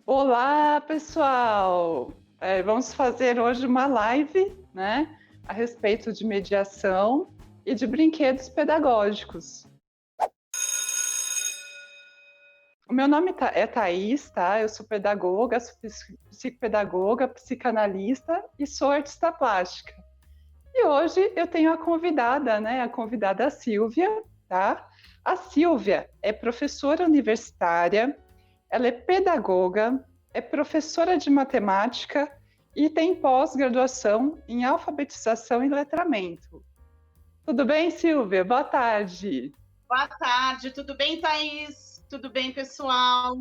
Olá, pessoal! Vamos fazer hoje uma live, né, a respeito de mediação e de brinquedos pedagógicos. O meu nome é Thaís, tá? Eu sou pedagoga, sou psicopedagoga, psicanalista e sou artista plástica. E hoje eu tenho a convidada, né? A convidada Silvia, tá? A Silvia é professora universitária, ela é pedagoga, é professora de matemática e tem pós-graduação em alfabetização e letramento. Tudo bem, Silvia? Boa tarde. Boa tarde, tudo bem, Thaís? Tudo bem, pessoal?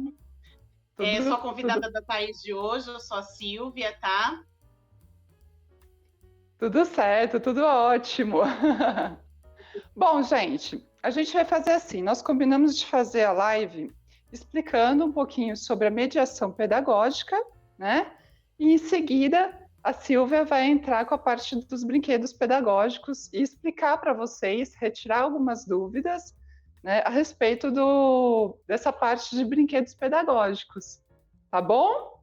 Sou a convidada da Thaís de hoje, eu sou a Silvia, tá? Tudo certo, tudo ótimo. Bom, gente, a gente vai fazer assim, nós combinamos de fazer a live explicando um pouquinho sobre a mediação pedagógica, né? E em seguida, a Silvia vai entrar com a parte dos brinquedos pedagógicos e explicar para vocês, retirar algumas dúvidas, né, a respeito dessa parte de brinquedos pedagógicos, tá bom?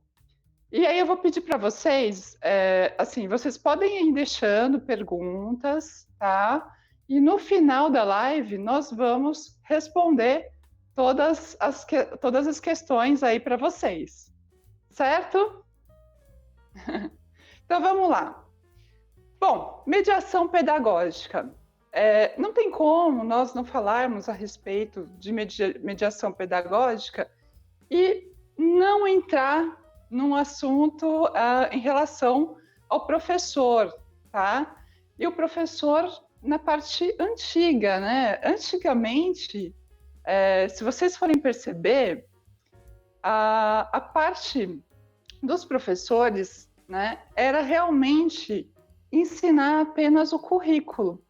E aí eu vou pedir para vocês, assim, vocês podem ir deixando perguntas, tá? E no final da live nós vamos responder todas as questões aí para vocês, certo? Então vamos lá. Bom, mediação pedagógica. Não tem como nós não falarmos a respeito de mediação pedagógica e não entrar num assunto em relação ao professor, tá? E o professor na parte antiga, né? Antigamente, se vocês forem perceber, a parte dos professores, né, era realmente ensinar apenas o currículo,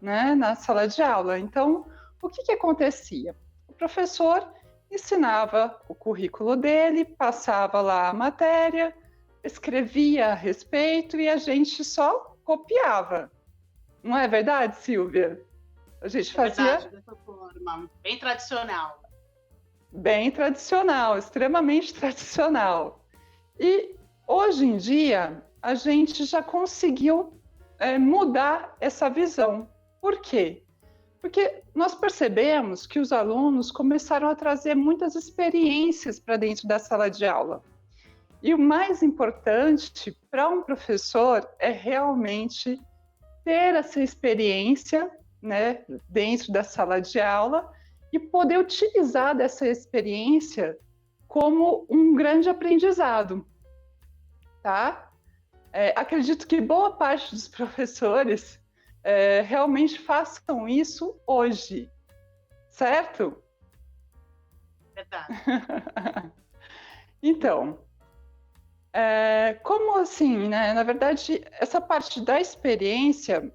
né, na sala de aula. Então, o que acontecia? O professor ensinava o currículo dele, passava lá a matéria, escrevia a respeito e a gente só copiava. Não é verdade, Silvia? A gente fazia... verdade, dessa forma, bem tradicional. Bem tradicional, extremamente tradicional. E hoje em dia, a gente já conseguiu mudar essa visão. Por quê? Porque nós percebemos que os alunos começaram a trazer muitas experiências para dentro da sala de aula. E o mais importante para um professor é realmente ter essa experiência, né, dentro da sala de aula e poder utilizar dessa experiência como um grande aprendizado, tá? Acredito que boa parte dos professores realmente façam isso hoje, certo? Verdade. Então, como assim, né? Na verdade, essa parte da experiência,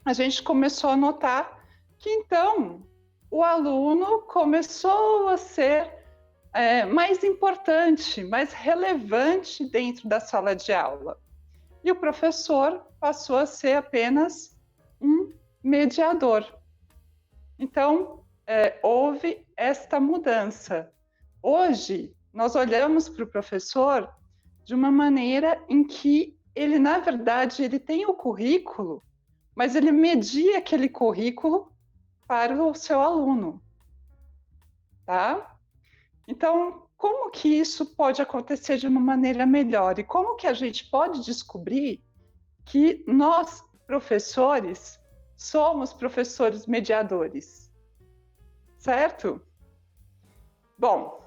a gente começou a notar que então o aluno começou a ser mais importante, mais relevante dentro da sala de aula. E o professor passou a ser apenas um mediador. Então, houve esta mudança. Hoje, nós olhamos para o professor de uma maneira em que ele, na verdade, ele tem o currículo, mas ele media aquele currículo para o seu aluno, tá? Então, como que isso pode acontecer de uma maneira melhor? E como que a gente pode descobrir que nós, professores, somos professores mediadores? Certo? Bom,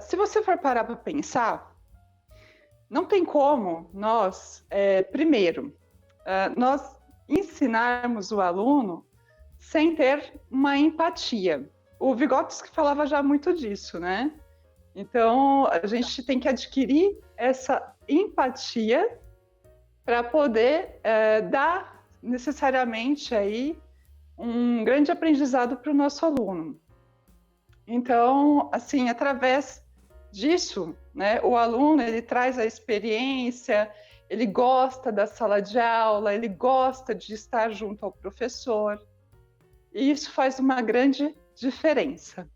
se você for parar para pensar, não tem como nós, primeiro, nós ensinarmos o aluno sem ter uma empatia. O Vygotsky falava já muito disso, né? Então, a gente tem que adquirir essa empatia para poder dar necessariamente aí um grande aprendizado para o nosso aluno. Então, assim, através disso, né, o aluno ele traz a experiência, ele gosta da sala de aula, ele gosta de estar junto ao professor, e isso faz uma grande diferença.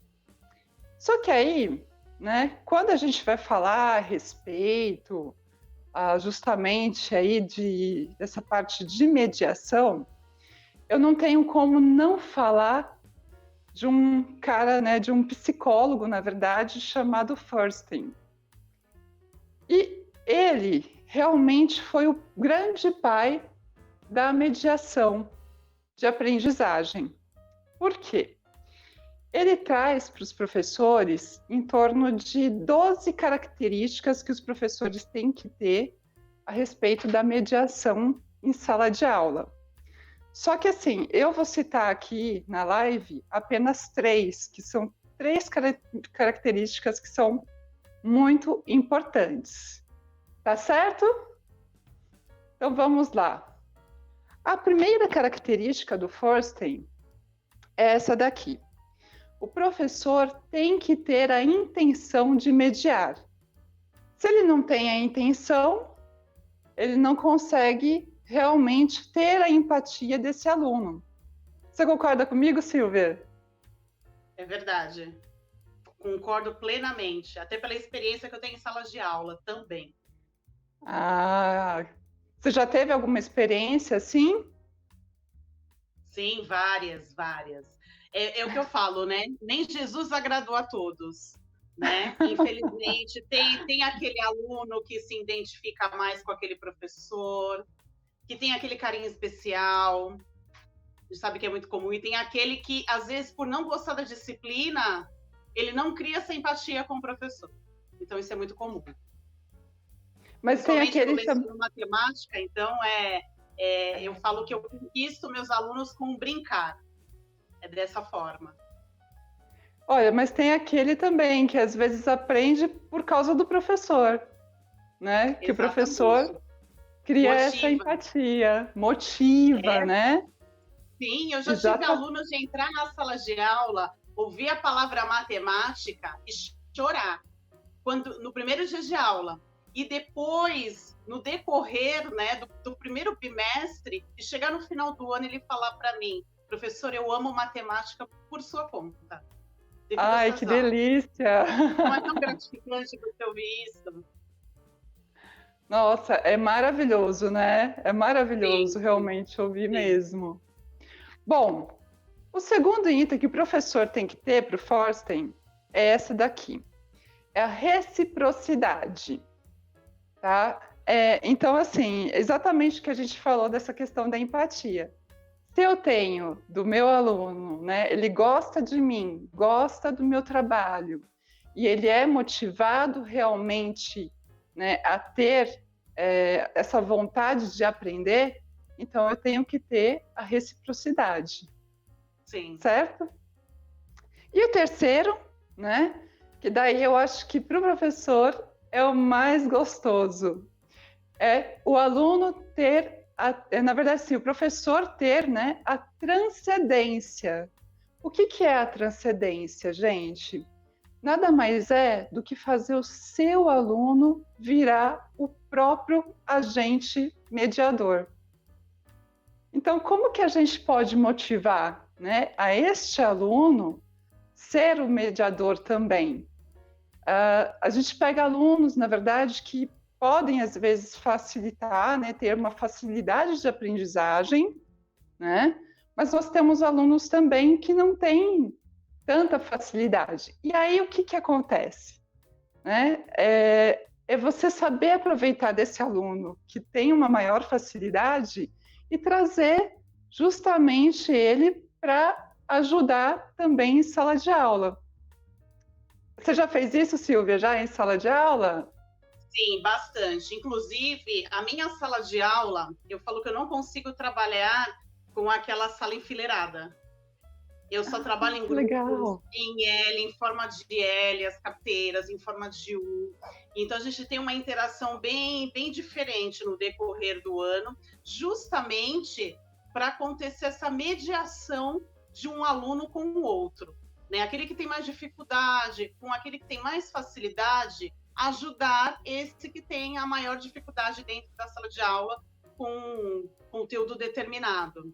Só que aí né? Quando a gente vai falar a respeito justamente aí dessa parte de mediação, eu não tenho como não falar de um cara, né, de um psicólogo, na verdade, chamado Furstein. E ele realmente foi o grande pai da mediação de aprendizagem. Por quê? Ele traz para os professores em torno de 12 características que os professores têm que ter a respeito da mediação em sala de aula. Só que assim, eu vou citar aqui na live apenas 3, que são 3 características que são muito importantes. Tá certo? Então vamos lá. A primeira característica do Furstein é essa daqui. O professor tem que ter a intenção de mediar. Se ele não tem a intenção, ele não consegue realmente ter a empatia desse aluno. Você concorda comigo, Silvia? É verdade. Concordo plenamente, até pela experiência que eu tenho em salas de aula também. Você já teve alguma experiência assim? Sim, várias. É o que eu falo, né? Nem Jesus agradou a todos, né? Infelizmente, tem aquele aluno que se identifica mais com aquele professor, que tem aquele carinho especial, a gente sabe que é muito comum, e tem aquele que, às vezes, por não gostar da disciplina, ele não cria essa empatia com o professor. Então, isso é muito comum. Mas tem aquele... Eu leciono matemática, então eu falo que eu conquisto meus alunos com brincar. É dessa forma. Olha, mas tem aquele também que às vezes aprende por causa do professor, né? Que exatamente. O professor cria essa empatia, motiva, né? Sim, eu já tive alunos de entrar na sala de aula, ouvir a palavra matemática e chorar no primeiro dia de aula. E depois, no decorrer, né, do primeiro bimestre, e chegar no final do ano, ele falar para mim: professor, eu amo matemática por sua conta. Ai, que delícia! Não é tão gratificante você ouvir isso? Nossa, é maravilhoso, né? É maravilhoso realmente ouvir mesmo. Bom, o segundo item que o professor tem que ter para o Furstein é essa daqui. É a reciprocidade, tá? Então, assim, exatamente o que a gente falou dessa questão da empatia. Se eu tenho do meu aluno, né, ele gosta de mim, gosta do meu trabalho, e ele é motivado realmente, né, a ter essa vontade de aprender, então eu tenho que ter a reciprocidade. Sim. Certo? E o terceiro, né, que daí eu acho que para o professor é o mais gostoso, é o aluno ter... na verdade, sim, o professor ter, né, a transcendência. O que é a transcendência, gente? Nada mais é do que fazer o seu aluno virar o próprio agente mediador. Então, como que a gente pode motivar, né, a este aluno ser o mediador também? A gente pega alunos, na verdade, que podem, às vezes, facilitar, né, ter uma facilidade de aprendizagem, né? Mas nós temos alunos também que não têm tanta facilidade. E aí, o que acontece? Né? É você saber aproveitar desse aluno que tem uma maior facilidade e trazer justamente ele para ajudar também em sala de aula. Você já fez isso, Silvia, já em sala de aula? Sim, bastante. Inclusive, a minha sala de aula, eu falo que eu não consigo trabalhar com aquela sala enfileirada. Eu só trabalho em grupos, em L, em forma de L, as carteiras, em forma de U. Então, a gente tem uma interação bem diferente no decorrer do ano, justamente para acontecer essa mediação de um aluno com o outro. Né? Aquele que tem mais dificuldade, com aquele que tem mais facilidade, ajudar esse que tem a maior dificuldade dentro da sala de aula com conteúdo determinado.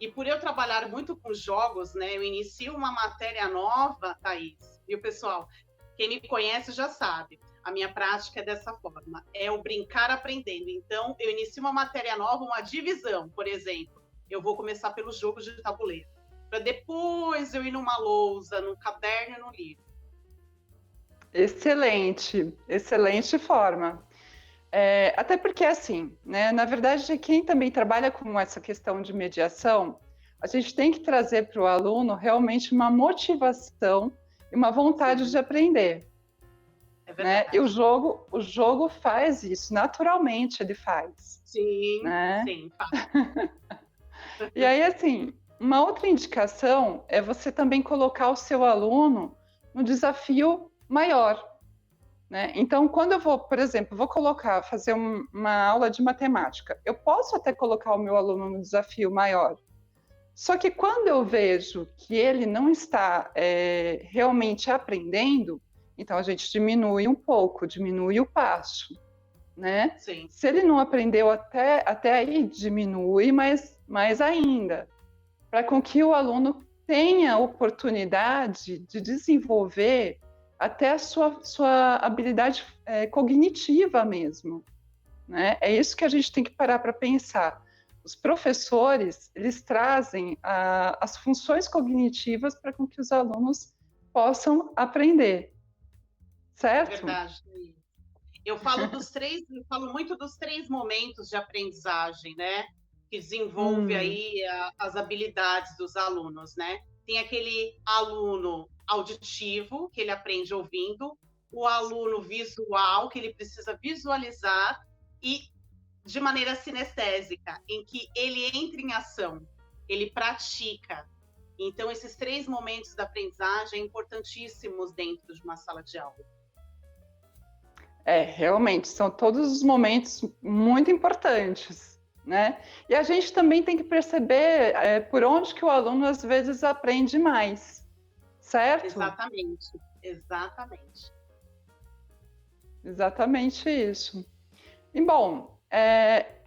E por eu trabalhar muito com jogos, né, eu inicio uma matéria nova, Thaís, e o pessoal, Quem me conhece já sabe. A minha prática é dessa forma, é o brincar aprendendo. Então, eu inicio uma matéria nova, uma divisão, por exemplo. Eu vou começar pelo jogo de tabuleiro, para depois eu ir numa lousa, num caderno e no livro. Excelente, excelente forma. Até porque, assim, né, na verdade, quem também trabalha com essa questão de mediação, a gente tem que trazer para o aluno realmente uma motivação e uma vontade Sim. de aprender. É Né? verdade. E o jogo faz isso, naturalmente ele faz. Sim, né? sim. E aí, assim, uma outra indicação é você também colocar o seu aluno no desafio maior. Né? Então, quando eu vou, por exemplo, fazer uma aula de matemática, eu posso até colocar o meu aluno no desafio maior. Só que quando eu vejo que ele não está realmente aprendendo, então a gente diminui um pouco, diminui o passo. Né? Sim. Se ele não aprendeu até aí, diminui mais ainda, para com que o aluno tenha oportunidade de desenvolver até a sua habilidade cognitiva mesmo. Né? É isso que a gente tem que parar para pensar. Os professores, eles trazem as funções cognitivas para com que os alunos possam aprender. Certo? É verdade. Eu falo muito dos 3 momentos de aprendizagem, né? Que desenvolve aí as habilidades dos alunos, né? Tem aquele aluno auditivo, que ele aprende ouvindo, o aluno visual, que ele precisa visualizar, e de maneira sinestésica, em que ele entra em ação, ele pratica. Então, esses 3 momentos da aprendizagem importantíssimos dentro de uma sala de aula. Realmente, são todos os momentos muito importantes, né? E a gente também tem que perceber por onde que o aluno, às vezes, aprende mais, certo? Exatamente, exatamente. Exatamente isso. E, bom,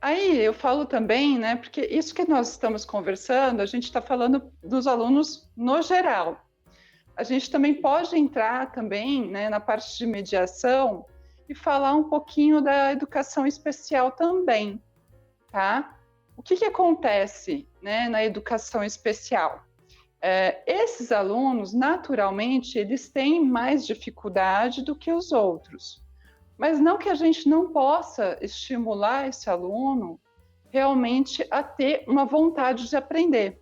aí eu falo também, né, porque isso que nós estamos conversando, a gente está falando dos alunos no geral. A gente também pode entrar também, né, na parte de mediação, e falar um pouquinho da educação especial também, tá? O que acontece, né, na educação especial? Esses alunos, naturalmente, eles têm mais dificuldade do que os outros, mas não que a gente não possa estimular esse aluno realmente a ter uma vontade de aprender.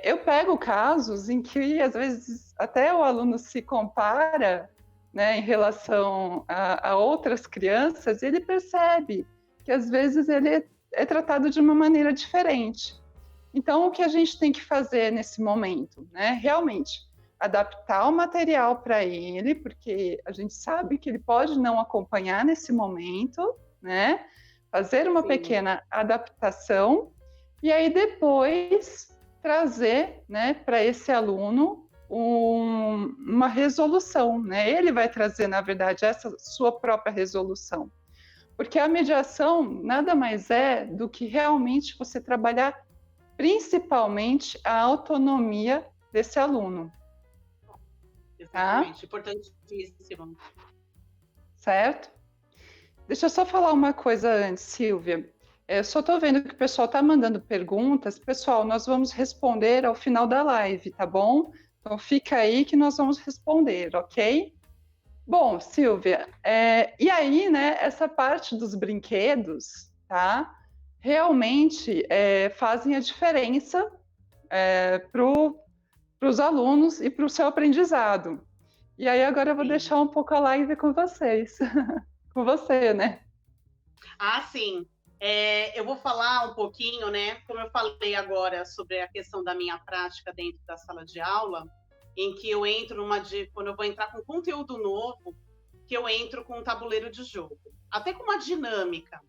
Eu pego casos em que, às vezes, até o aluno se compara, né, em relação a outras crianças, e ele percebe que, às vezes, ele é tratado de uma maneira diferente. Então, o que a gente tem que fazer nesse momento? Né? Realmente, adaptar o material para ele, porque a gente sabe que ele pode não acompanhar nesse momento, né? Fazer uma pequena adaptação, e aí depois trazer, né, para esse aluno uma resolução, né? Ele vai trazer, na verdade, essa sua própria resolução. Porque a mediação nada mais é do que realmente você trabalhar principalmente a autonomia desse aluno. Exatamente, tá? Importantíssimo. Certo? Deixa eu só falar uma coisa antes, Silvia. Eu só estou vendo que o pessoal está mandando perguntas. Pessoal, nós vamos responder ao final da live, tá bom? Então fica aí que nós vamos responder, ok? Bom, Silvia, e aí, né, essa parte dos brinquedos, tá? Realmente fazem a diferença para os alunos e para o seu aprendizado. E aí agora eu vou deixar um pouco a live com vocês. Com você, né? Sim. Eu vou falar um pouquinho, né? Como eu falei agora sobre a questão da minha prática dentro da sala de aula, em que eu entro quando eu vou entrar com conteúdo novo, que eu entro com um tabuleiro de jogo, até com uma dinâmica.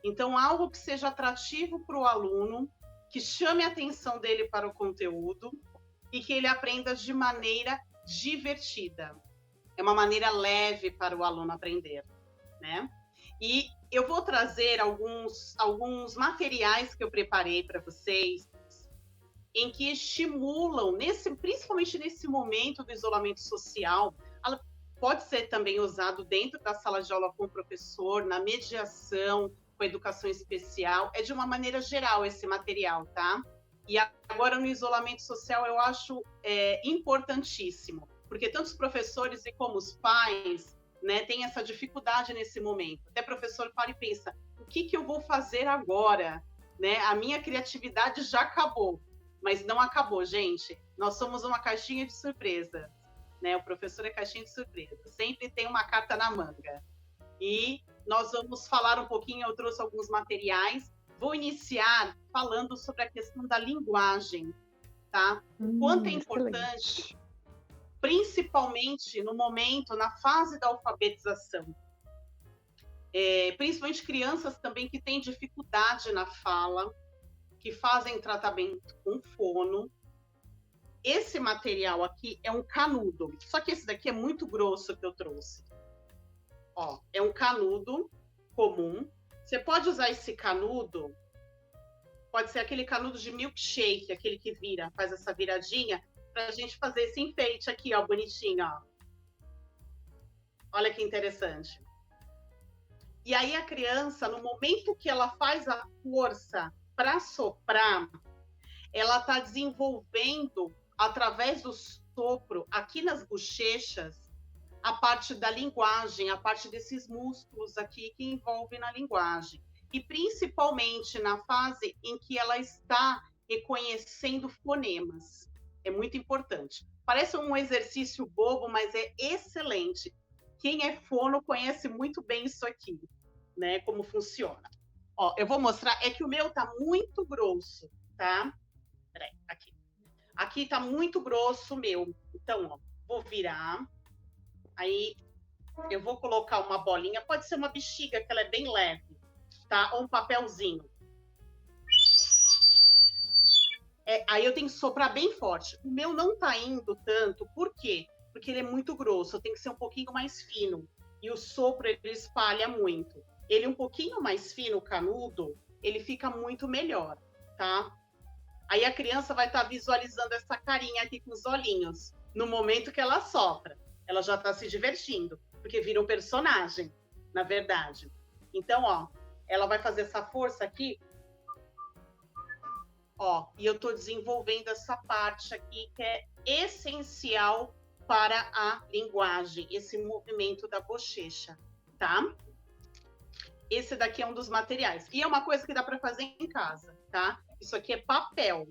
Então, algo que seja atrativo para o aluno, que chame a atenção dele para o conteúdo e que ele aprenda de maneira divertida. É uma maneira leve para o aluno aprender, né? E eu vou trazer alguns materiais que eu preparei para vocês, em que estimulam, principalmente nesse momento do isolamento social, pode ser também usado dentro da sala de aula com o professor, na mediação, com educação especial. É de uma maneira geral esse material, tá? E agora no isolamento social eu acho importantíssimo, porque tanto os professores e como os pais, né, têm essa dificuldade nesse momento. Até o professor para e pensa, o que eu vou fazer agora? Né? A minha criatividade já acabou, mas não acabou, gente. Nós somos uma caixinha de surpresa, né? O professor é caixinha de surpresa, sempre tem uma carta na manga. E nós vamos falar um pouquinho, eu trouxe alguns materiais. Vou iniciar falando sobre a questão da linguagem, tá? Quanto é importante, principalmente no momento, na fase da alfabetização. Principalmente crianças também que têm dificuldade na fala, que fazem tratamento com fono. Esse material aqui é um canudo, só que esse daqui é muito grosso que eu trouxe. Ó, é um canudo comum. Você pode usar esse canudo, pode ser aquele canudo de milkshake, aquele que vira, faz essa viradinha, para a gente fazer esse enfeite aqui, ó, bonitinho, ó. Olha que interessante. E aí a criança, no momento que ela faz a força para soprar, ela está desenvolvendo, através do sopro, aqui nas bochechas, a parte da linguagem, a parte desses músculos aqui que envolvem na linguagem. E principalmente na fase em que ela está reconhecendo fonemas. É muito importante. Parece um exercício bobo, mas é excelente. Quem é fono conhece muito bem isso aqui, né? Como funciona. Ó, eu vou mostrar, é que o meu tá muito grosso, tá? Peraí, aqui. Aqui tá muito grosso o meu. Então, ó, vou virar. Aí, eu vou colocar uma bolinha, pode ser uma bexiga, que ela é bem leve, tá? Ou um papelzinho. Aí eu tenho que soprar bem forte. O meu não tá indo tanto, por quê? Porque ele é muito grosso, tem que ser um pouquinho mais fino. E o sopro, ele espalha muito. Ele um pouquinho mais fino, canudo, ele fica muito melhor, tá? Aí a criança vai estar visualizando essa carinha aqui com os olhinhos. No momento que ela sopra, ela já está se divertindo, porque vira um personagem, na verdade. Então, ó, ela vai fazer essa força aqui, ó, e eu estou desenvolvendo essa parte aqui que é essencial para a linguagem, esse movimento da bochecha, tá? Esse daqui é um dos materiais. E é uma coisa que dá para fazer em casa, tá? Isso aqui é papel.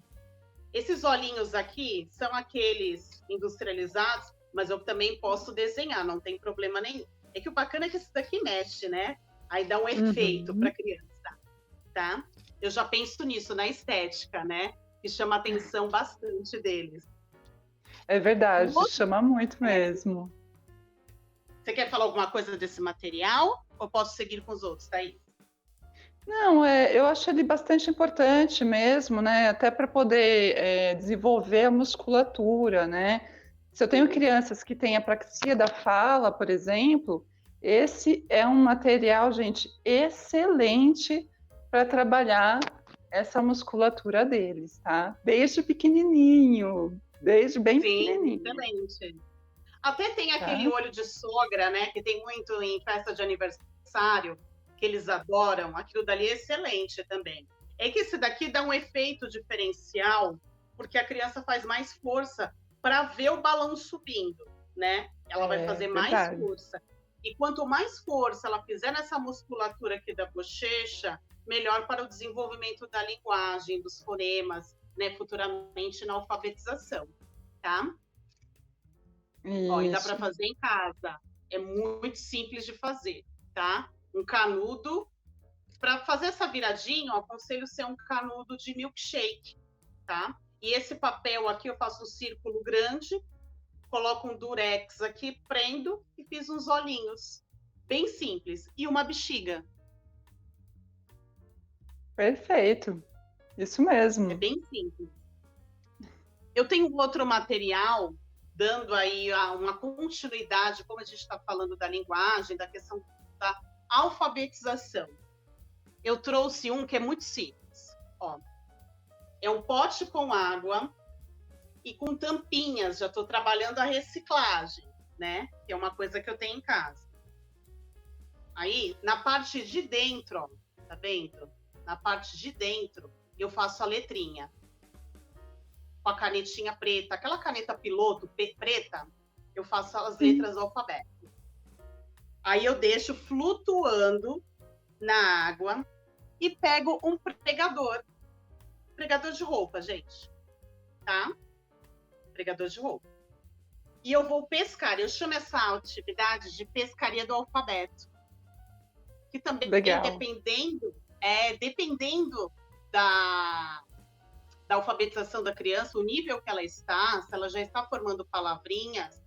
Esses olhinhos aqui são aqueles industrializados, mas eu também posso desenhar, não tem problema nenhum. É que o bacana é que esse daqui mexe, né? Aí dá um efeito para a criança, tá? Eu já penso nisso, na estética, né? Que chama a atenção bastante deles. É verdade, chama muito mesmo. Você quer falar alguma coisa desse material? Ou posso seguir com os outros, Thaís? Não, eu acho ele bastante importante mesmo, né? Até para poder desenvolver a musculatura, né? Se eu tenho crianças que têm apraxia da fala, por exemplo, esse é um material, gente, excelente para trabalhar essa musculatura deles, tá? Desde pequenininho, desde bem pequenininho. Excelente. Até tem aquele olho de sogra, né? Que tem muito em festa de aniversário, que eles adoram. Aquilo dali é excelente também. É que esse daqui dá um efeito diferencial, porque a criança faz mais força para ver o balão subindo, né? Ela vai fazer mais força. E quanto mais força ela fizer nessa musculatura aqui da bochecha, melhor para o desenvolvimento da linguagem, dos fonemas, né? Futuramente na alfabetização, tá? Ó, e dá para fazer em casa. É muito simples de fazer, tá? Um canudo. Para fazer essa viradinha, eu aconselho ser um canudo de milkshake, tá? E esse papel aqui eu faço um círculo grande, coloco um durex aqui, prendo e fiz uns olhinhos. Bem simples. E uma bexiga. Perfeito. Isso mesmo. É bem simples. Eu tenho outro material, dando aí uma continuidade, como a gente está falando da linguagem, da questão da alfabetização. Eu trouxe um que é muito simples. Ó, é um pote com água e com tampinhas. Já estou trabalhando a reciclagem. né? Que é uma coisa que eu tenho em casa. Aí, na parte de dentro, ó, tá vendo? Na parte de dentro, eu faço a letrinha. Com a canetinha preta, aquela caneta piloto preta, eu faço as letras do alfabeto. Aí eu deixo flutuando na água e pego um pregador. Pregador de roupa, gente. Tá? Pregador de roupa. E eu vou pescar. Eu chamo essa atividade de pescaria do alfabeto. Que também, dependendo da alfabetização da criança, o nível que ela está, se ela já está formando palavrinhas,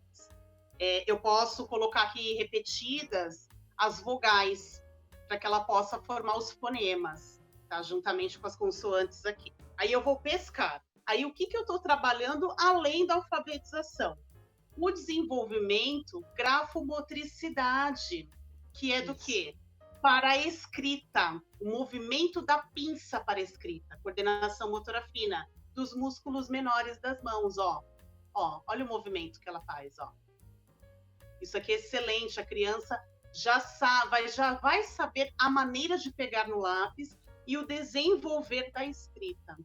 eu posso colocar aqui repetidas as vogais, para que ela possa formar os fonemas, tá? Juntamente com as consoantes aqui. Aí eu vou pescar. Aí o que eu estou trabalhando além da alfabetização? O desenvolvimento grafomotricidade, que é do quê? Para a escrita, o movimento da pinça para a escrita, coordenação motora fina, dos músculos menores das mãos, ó. Ó, olha o movimento que ela faz, ó. Isso aqui é excelente, a criança já vai saber a maneira de pegar no lápis e o desenvolver da escrita.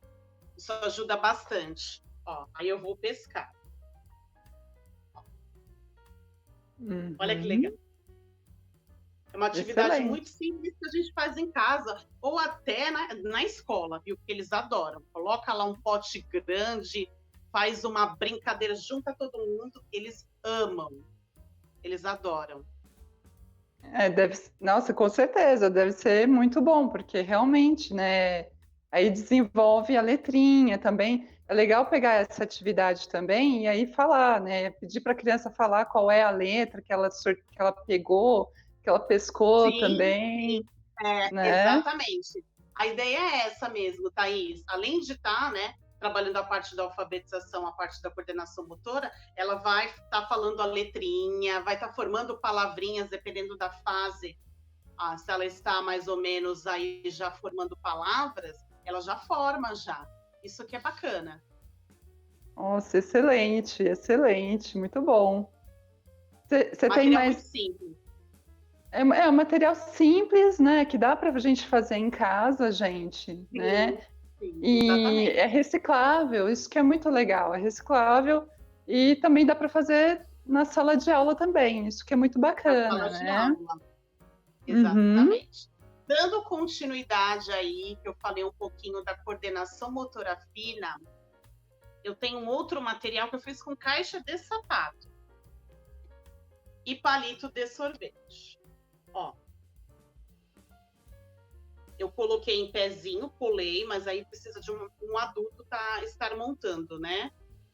Isso ajuda bastante. Ó, aí eu vou pescar. Uhum. Olha que legal. É uma atividade muito simples que a gente faz em casa ou até na escola, viu? Porque eles adoram. Coloca lá um pote grande, faz uma brincadeira, junta todo mundo, eles amam. Eles adoram. Nossa, com certeza, deve ser muito bom, porque realmente, né, aí desenvolve a letrinha também. É legal pegar essa atividade também e aí falar, né, pedir para a criança falar qual é a letra que ela pegou, que ela pescou. Sim, também. Sim. Né? Exatamente. A ideia é essa mesmo, Thaís. Além de estar, né, trabalhando a parte da alfabetização, a parte da coordenação motora, ela vai estar falando a letrinha, vai estar formando palavrinhas, dependendo da fase. Se ela está mais ou menos aí já formando palavras, ela já forma já. Isso que é bacana. Nossa, excelente, excelente, muito bom. Você tem mais... Muito simples. É um material simples, né? Que dá para a gente fazer em casa, gente, sim, né? Sim, e é reciclável, isso que é muito legal. É reciclável e também dá para fazer na sala de aula também. Isso que é muito bacana, na sala né? De aula. Exatamente. Dando continuidade aí, que eu falei um pouquinho da coordenação motora fina, eu tenho um outro material que eu fiz com caixa de sapato e palito de sorvete. Ó, eu coloquei em pezinho, colei, mas aí precisa de um adulto estar montando, né?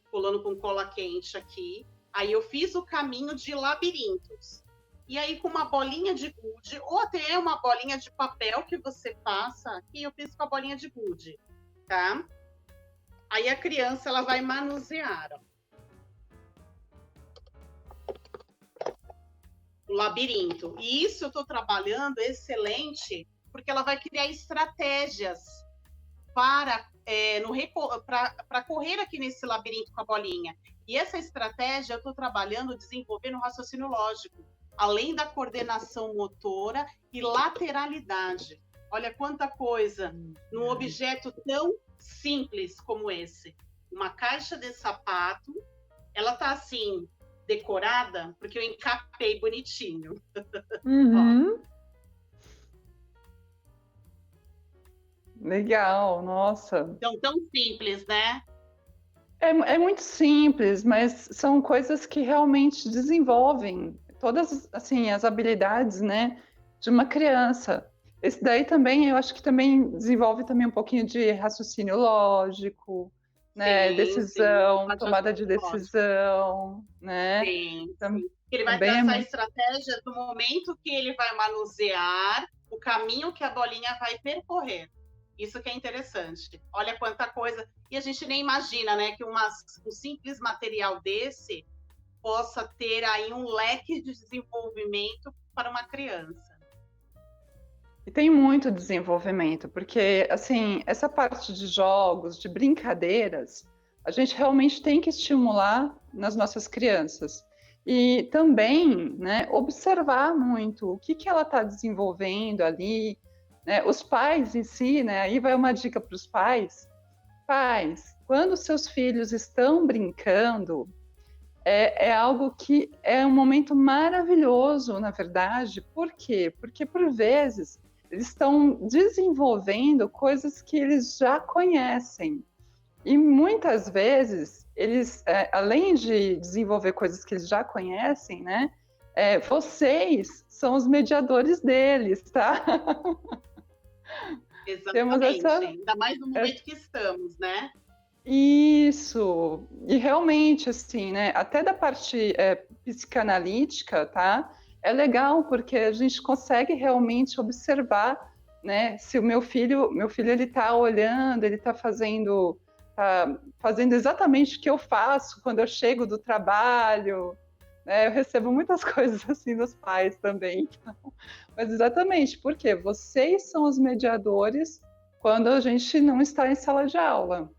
Colando com cola quente aqui. Aí eu fiz o caminho de labirintos. E aí com uma bolinha de gude, ou até uma bolinha de papel que você passa, aqui eu fiz com a bolinha de gude, tá? Aí a criança, ela vai manusear, ó. O labirinto. E isso eu estou trabalhando excelente, porque ela vai criar estratégias para correr aqui nesse labirinto com a bolinha. E essa estratégia eu estou trabalhando, desenvolvendo o raciocínio lógico, além da coordenação motora e lateralidade. Olha quanta coisa num objeto tão simples como esse. Uma caixa de sapato, ela tá assim, decorada, porque eu encapei bonitinho. Uhum. Legal, nossa. Então, tão simples, né? É muito simples, mas são coisas que realmente desenvolvem todas assim, as habilidades, né, de uma criança. Esse daí também, eu acho que também desenvolve também um pouquinho de raciocínio lógico, né, decisão, tomada de decisão, né? Sim, sim. Ele vai traçar a estratégia do momento que ele vai manusear, o caminho que a bolinha vai percorrer. Isso que é interessante. Olha quanta coisa. E a gente nem imagina, né, que um simples material desse possa ter aí um leque de desenvolvimento para uma criança. E tem muito desenvolvimento, porque, assim, essa parte de jogos, de brincadeiras, a gente realmente tem que estimular nas nossas crianças. E também, né, observar muito o que ela está desenvolvendo ali, né? Os pais em si, né? Aí vai uma dica para os pais. Pais, quando seus filhos estão brincando, é algo que é um momento maravilhoso, na verdade. Por quê? Porque, por vezes, eles estão desenvolvendo coisas que eles já conhecem. E muitas vezes, eles, além de desenvolver coisas que eles já conhecem, né? Vocês são os mediadores deles, tá? Temos Exatamente, ainda mais no momento que estamos, né? Isso, e realmente, assim, né, até da parte psicanalítica, tá? É legal, porque a gente consegue realmente observar, né, se o meu filho ele tá olhando, ele tá fazendo exatamente o que eu faço quando eu chego do trabalho, né? Eu recebo muitas coisas assim dos pais também, então, mas exatamente, porque vocês são os mediadores quando a gente não está em sala de aula.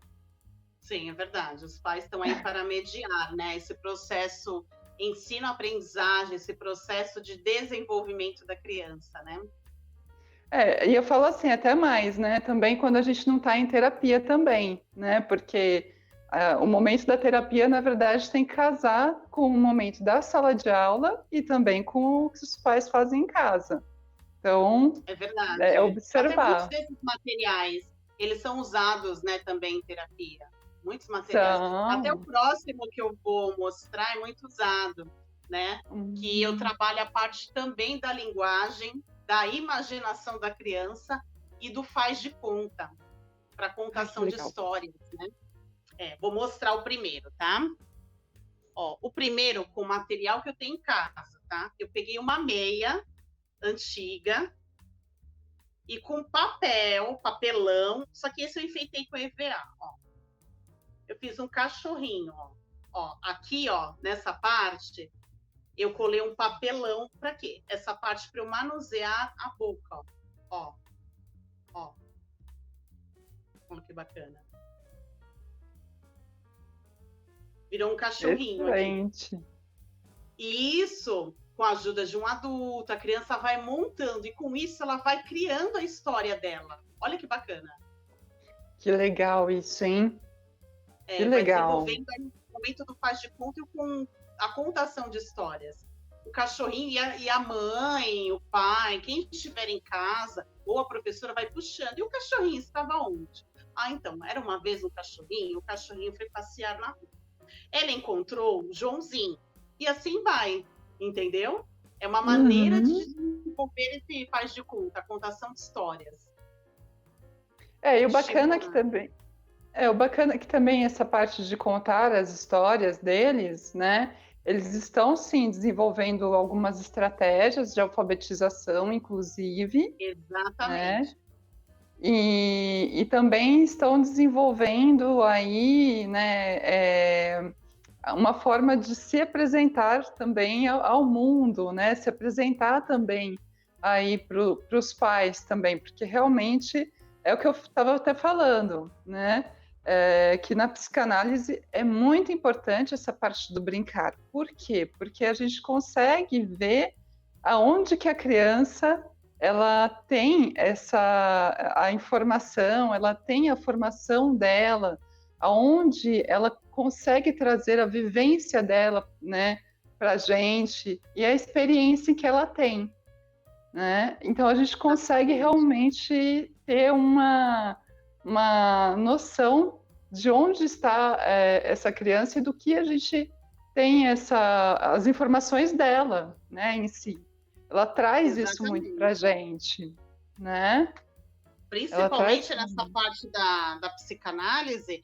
Sim, é verdade. Os pais estão aí para mediar, né? Esse processo ensino-aprendizagem, esse processo de desenvolvimento da criança, né? E eu falo assim, até mais, né? Também quando a gente não está em terapia também, né? Porque o momento da terapia, na verdade, tem que casar com o momento da sala de aula e também com o que os pais fazem em casa. Então, É verdade. é Até muitos observar. desses materiais, eles são usados, né, também em terapia. Muitos materiais. Até o São. próximo que eu vou mostrar é muito usado, né? Que eu trabalho a parte também da linguagem, da imaginação da criança e do faz de conta, para contação de histórias, né? Vou mostrar o primeiro, tá? Ó, o primeiro com material que eu tenho em casa, tá? Eu peguei uma meia antiga e com papelão, só que esse eu enfeitei com EVA, ó. Eu fiz um cachorrinho, ó. Ó, aqui, ó, nessa parte, eu colei um papelão para quê? Essa parte para eu manusear a boca, ó. Ó. Ó. Olha que bacana. Virou um cachorrinho Excelente. aqui. E isso, com a ajuda de um adulto, a criança vai montando e com isso ela vai criando a história dela. Olha que bacana. Que legal isso, hein? Que legal. Vai desenvolvendo o momento do faz de conta com a contação de histórias. O cachorrinho e a mãe, o pai, quem estiver em casa, ou a professora vai puxando. E o cachorrinho estava onde? Ah, então, era uma vez um cachorrinho, o cachorrinho foi passear na rua. Ela encontrou o Joãozinho. E assim vai, entendeu? É uma maneira de desenvolver esse faz de conta, a contação de histórias. E o bacana é que também... o bacana é que também essa parte de contar as histórias deles, né? Eles estão, sim, desenvolvendo algumas estratégias de alfabetização, inclusive. Exatamente. Né? E também estão desenvolvendo aí, né, uma forma de se apresentar também ao mundo, né? Se apresentar também aí para os pais também, porque realmente é o que eu estava até falando, né? Que na psicanálise é muito importante essa parte do brincar. Por quê? Porque a gente consegue ver aonde que a criança ela tem a informação, ela tem a formação dela, aonde ela consegue trazer a vivência dela, né, para a gente e a experiência que ela tem, né? Então a gente consegue realmente ter uma noção de onde está essa criança e do que a gente tem as informações dela, né, em si. Ela traz isso muito para a gente, né? Principalmente nessa parte da psicanálise,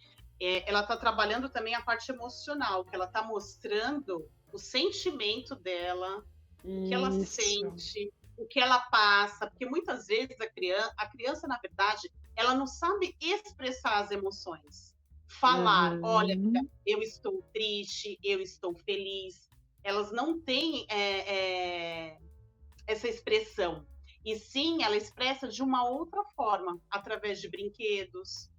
ela está trabalhando também a parte emocional, que ela está mostrando o sentimento dela, o que ela sente, o que ela passa, porque muitas vezes a criança, na verdade, ela não sabe expressar as emoções. Falar, olha, eu estou triste, eu estou feliz. Elas não têm essa expressão. E sim, ela expressa de uma outra forma, através de brinquedos,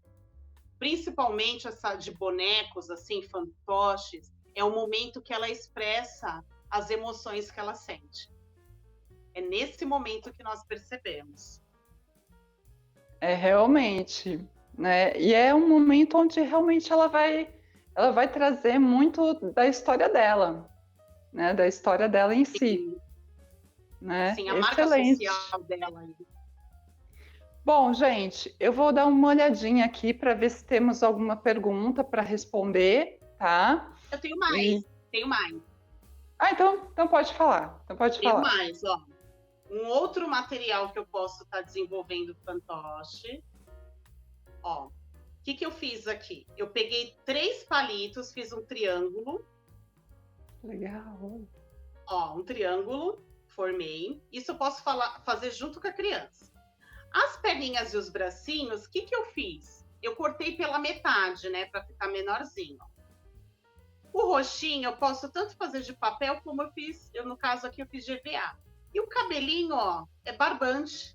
principalmente essa de bonecos, assim, fantoches, é o momento que ela expressa as emoções que ela sente. É nesse momento que nós percebemos. É realmente, né? E é um momento onde realmente ela vai trazer muito da história dela, né? Da história dela em si, né? Sim, a marca Excelente. social dela. Bom, gente, eu vou dar uma olhadinha aqui para ver se temos alguma pergunta para responder, tá? Eu tenho mais, tenho mais. Ah, então pode falar. Então pode Tenho falar. mais, ó. Um outro material que eu posso estar desenvolvendo fantoche. Ó, o que eu fiz aqui? Eu peguei 3 palitos, fiz um triângulo. Legal. Ó, um triângulo, formei. Isso eu posso fazer junto com a criança. As perninhas e os bracinhos, o que eu fiz? Eu cortei pela metade, né, para ficar menorzinho. O roxinho eu posso tanto fazer de papel como no caso aqui eu fiz de EVA. E o cabelinho, ó, é barbante.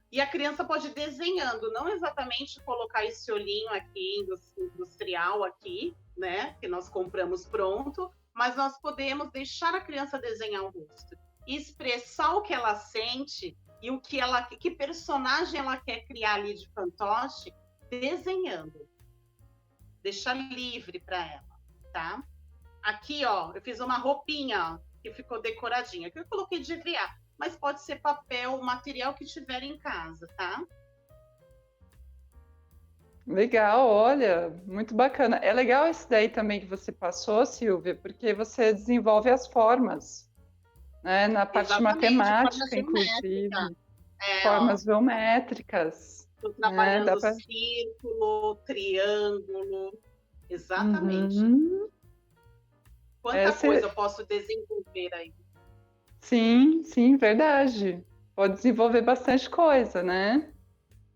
E a criança pode ir desenhando, não exatamente colocar esse olhinho aqui, industrial aqui, né, que nós compramos pronto, mas nós podemos deixar a criança desenhar o rosto. E expressar o que ela sente e que personagem ela quer criar ali de fantoche, desenhando. Deixar livre para ela, tá? Aqui, ó, eu fiz uma roupinha, ó, que ficou decoradinha, que eu coloquei de EVA, mas pode ser papel, material que tiver em casa, tá? Legal, olha, muito bacana. É legal esse daí também que você passou, Silvia, porque você desenvolve as formas, né? Na parte Exatamente, forma matemática, geométrica. inclusive, Ó, formas geométricas, estou né? trabalhando círculo, triângulo, exatamente. Uhum. Quanta coisa eu posso desenvolver aí. Sim, verdade. Pode desenvolver bastante coisa, né?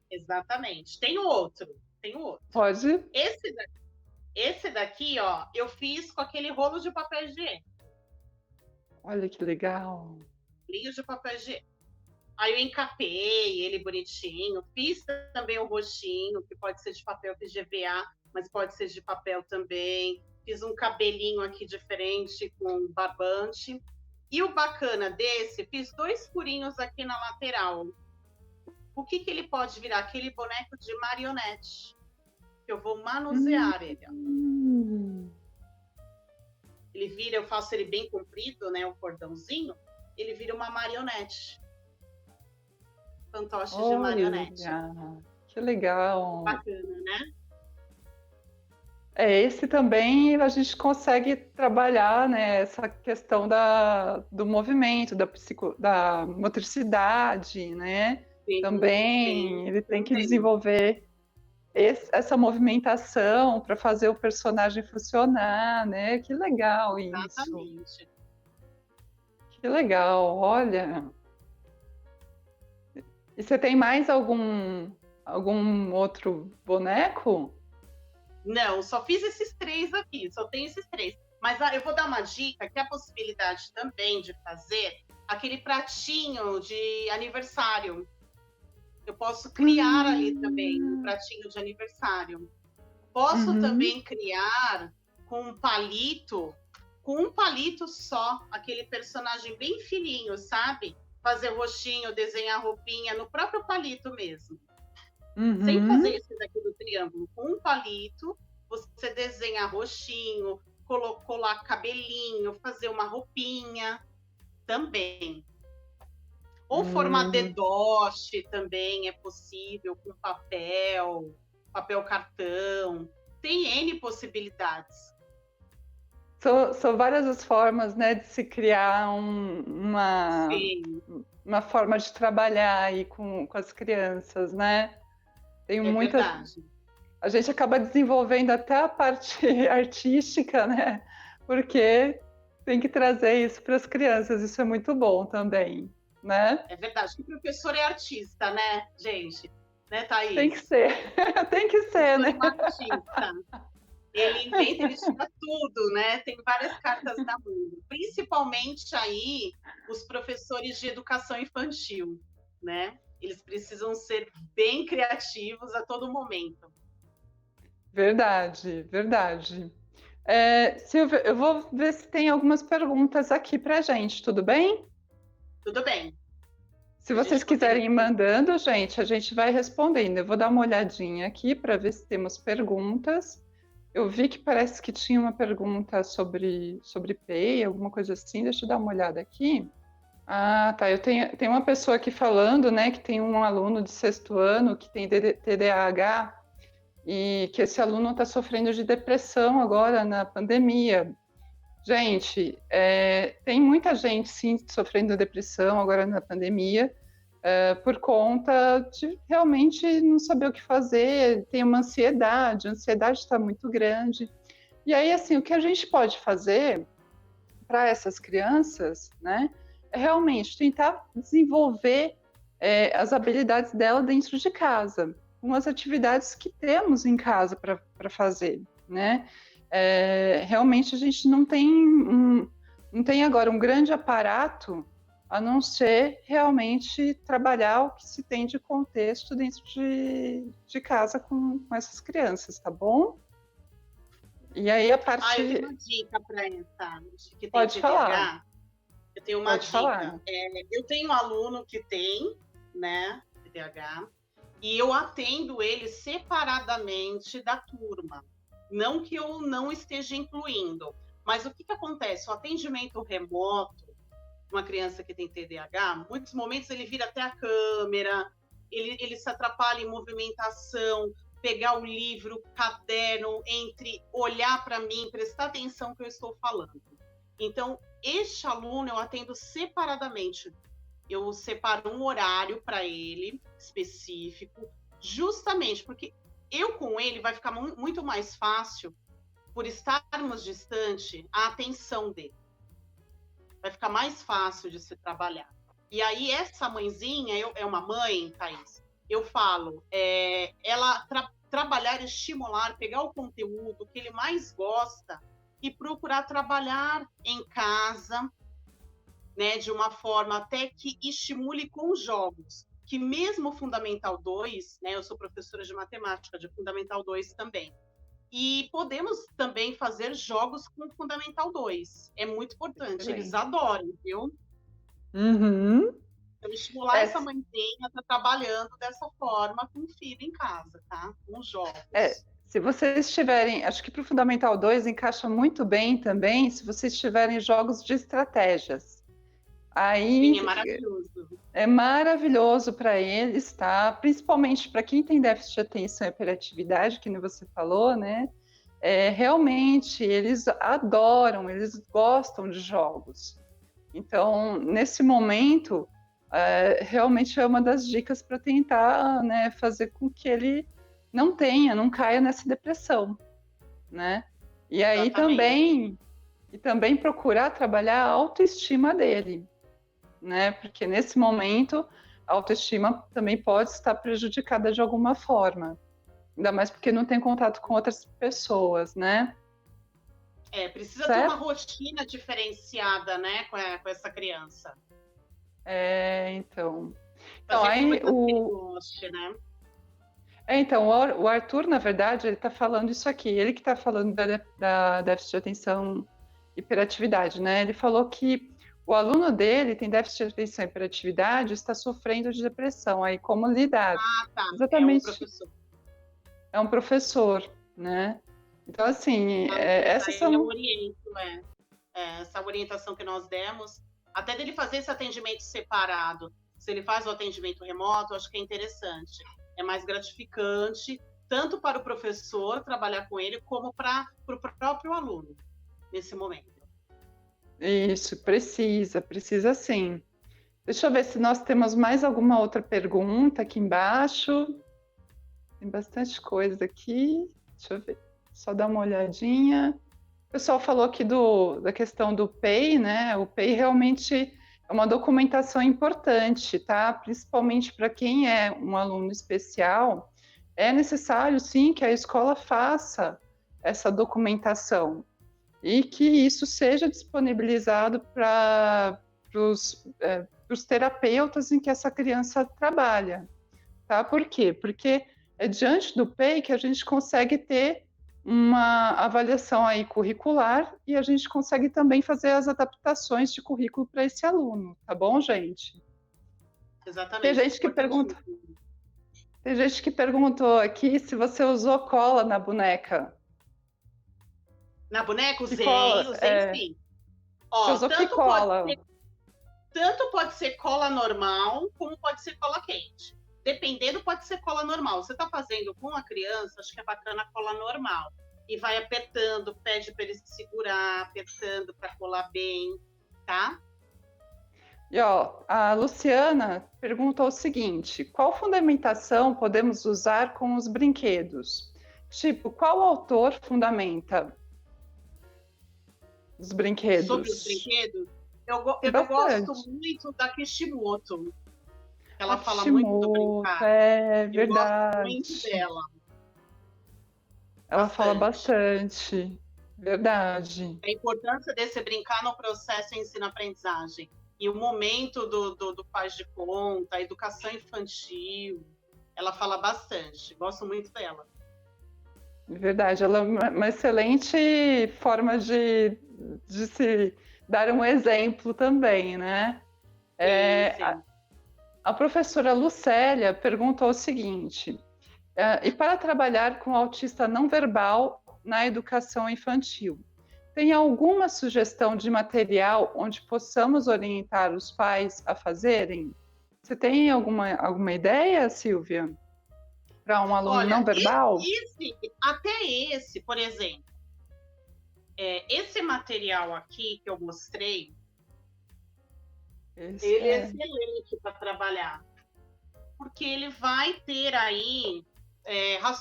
Exatamente. Tem outro. Pode. Esse daqui, ó, eu fiz com aquele rolo de papel higiênico. Olha que legal. Linhos de papel higiênico. Aí eu encapei ele bonitinho. Fiz também o roxinho, que pode ser de papel de EVA, mas pode ser de papel também. Fiz um cabelinho aqui diferente com barbante. E o bacana desse, fiz 2 furinhos aqui na lateral. O que ele pode virar? Aquele boneco de marionete. Que eu vou manusear ele. Ó. Ele vira, eu faço ele bem comprido, né? O cordãozinho. Ele vira uma marionete. Fantoche de marionete. Que legal. Bacana, né? Esse também a gente consegue trabalhar, né, essa questão do movimento, da motricidade, né? Sim, também ele tem que desenvolver essa movimentação para fazer o personagem funcionar, né? Que legal isso. Exatamente. Que legal, olha. E você tem mais algum outro boneco? Não, só fiz esses 3 aqui, só tenho esses 3. Mas eu vou dar uma dica, que é a possibilidade também de fazer aquele pratinho de aniversário. Eu posso criar ali também um pratinho de aniversário. Posso também criar com um palito só, aquele personagem bem fininho, sabe? Fazer roxinho, desenhar roupinha no próprio palito mesmo. Sem fazer esse daqui do triângulo, com um palito, você desenha roxinho, colar cabelinho, fazer uma roupinha também. Ou formar dedoche também é possível, com papel cartão. Tem N possibilidades. São várias as formas, né, de se criar uma forma de trabalhar aí com as crianças, né? Tem muitas. Verdade. A gente acaba desenvolvendo até a parte artística, né? Porque tem que trazer isso para as crianças. Isso é muito bom também, né? É verdade. O professor é artista, né, gente? Né, Thaís? Tem que ser. Tem que ser, né? Um artista. Ele inventa, ele tira tudo, né? Tem várias cartas na mão. Principalmente aí os professores de educação infantil, né? Eles precisam ser bem criativos a todo momento. Verdade, verdade. Silvia, eu vou ver se tem algumas perguntas aqui para gente, tudo bem? Tudo bem. Se vocês quiserem ir mandando, gente, a gente vai respondendo. Eu vou dar uma olhadinha aqui para ver se temos perguntas. Eu vi que parece que tinha uma pergunta sobre PEI, alguma coisa assim. Deixa eu dar uma olhada aqui. Ah, tá. Tem uma pessoa aqui falando, né, que tem um aluno de 6º ano que tem TDAH e que esse aluno está sofrendo de depressão agora na pandemia. Gente, tem muita gente, sim, sofrendo depressão agora na pandemia, por conta de realmente não saber o que fazer, tem uma ansiedade, a ansiedade está muito grande. E aí, assim, o que a gente pode fazer para essas crianças, né, é realmente tentar desenvolver as habilidades dela dentro de casa, com as atividades que temos em casa para fazer, né? Realmente a gente não tem agora um grande aparato a não ser realmente trabalhar o que se tem de contexto dentro de casa com essas crianças, tá bom? E aí a parte... eu tenho uma dica para essa, que tem Pode TDAH. falar. Eu tenho uma Pode dica. falar. Eu tenho um aluno que tem, né, TDAH, e eu atendo ele separadamente da turma. Não que eu não esteja incluindo, mas o que acontece? O atendimento remoto, uma criança que tem TDAH, muitos momentos ele vira até a câmera, ele se atrapalha em movimentação, pegar o livro, o caderno, entre olhar para mim, prestar atenção no que eu estou falando. Então, este aluno eu atendo separadamente. Eu separo um horário para ele, específico, justamente porque eu com ele vai ficar muito mais fácil, por estarmos distante, a atenção dele. Vai ficar mais fácil de se trabalhar. E aí, essa mãezinha, é uma mãe, Thaís, eu falo, ela trabalhar, estimular, pegar o conteúdo que ele mais gosta e procurar trabalhar em casa, né, de uma forma até que estimule com jogos, que mesmo o Fundamental 2, né, eu sou professora de matemática, de Fundamental 2 também, e podemos também fazer jogos com o Fundamental 2. É muito importante, eles adoram, viu? Uhum. Então, estimular essa mãezinha a estar trabalhando dessa forma com o filho em casa, tá? Com jogos. Se vocês tiverem, acho que para o Fundamental 2 encaixa muito bem também, se vocês tiverem jogos de estratégias. Aí, sim, é maravilhoso. É maravilhoso para eles, tá? Principalmente para quem tem déficit de atenção e hiperatividade, que nem você falou, né? Realmente, eles adoram, eles gostam de jogos. Então, nesse momento, realmente é uma das dicas para tentar, né, fazer com que ele não caia nessa depressão, né? E aí também procurar trabalhar a autoestima dele, né? Porque nesse momento a autoestima também pode estar prejudicada de alguma forma, ainda mais porque não tem contato com outras pessoas, né? Precisa ter uma rotina diferenciada, né, com essa criança. Então aí goste, né? Então, o Arthur, na verdade, ele está falando isso aqui. Ele que está falando da déficit de atenção e hiperatividade, né? Ele falou que o aluno dele tem déficit de atenção e hiperatividade e está sofrendo de depressão. Aí, como lidar? Ah, tá. Exatamente. É um professor. É um professor, né? Então, assim, essas são... Eu oriento, essa orientação que nós demos, até dele fazer esse atendimento separado. Se ele faz o atendimento remoto, eu acho que é interessante. É mais gratificante, tanto para o professor trabalhar com ele, como para o próprio aluno, nesse momento. Isso, precisa sim. Deixa eu ver se nós temos mais alguma outra pergunta aqui embaixo. Tem bastante coisa aqui. Deixa eu ver, só dar uma olhadinha. O pessoal falou aqui da questão do PEI, né? O PEI realmente é uma documentação importante, tá? Principalmente para quem é um aluno especial, é necessário, sim, que a escola faça essa documentação e que isso seja disponibilizado para os terapeutas em que essa criança trabalha, tá? Por quê? Porque é diante do PEI que a gente consegue ter uma avaliação aí curricular e a gente consegue também fazer as adaptações de currículo para esse aluno, tá bom, gente? Exatamente. Tem gente que pergunta, tem gente que perguntou aqui se você usou cola na boneca. Na boneca, usei sim. Ó, você usou que cola? Tanto pode ser cola normal, como pode ser cola quente. Dependendo, pode ser cola normal. Você está fazendo com a criança, acho que é bacana a cola normal. E vai apertando, pede para ele se segurar, apertando para colar bem, tá? E ó, a Luciana perguntou o seguinte: qual fundamentação podemos usar com os brinquedos? Tipo, qual autor fundamenta os brinquedos? Sobre os brinquedos? Eu gosto muito da Kishimoto. Ela fala muito do brincar. É verdade. Eu gosto muito dela. Ela fala bastante. Verdade. A importância desse brincar no processo ensino-aprendizagem. E o momento do faz de conta, a educação infantil. Ela fala bastante. Gosto muito dela. Verdade. Ela é uma excelente forma de se dar um exemplo também, né? Sim. A professora Lucélia perguntou o seguinte: e para trabalhar com autista não verbal na educação infantil, tem alguma sugestão de material onde possamos orientar os pais a fazerem? Você tem alguma ideia, Silvia? Para um aluno não verbal? Esse, por exemplo, esse material aqui que eu mostrei, ele é excelente para trabalhar, porque ele vai ter aí,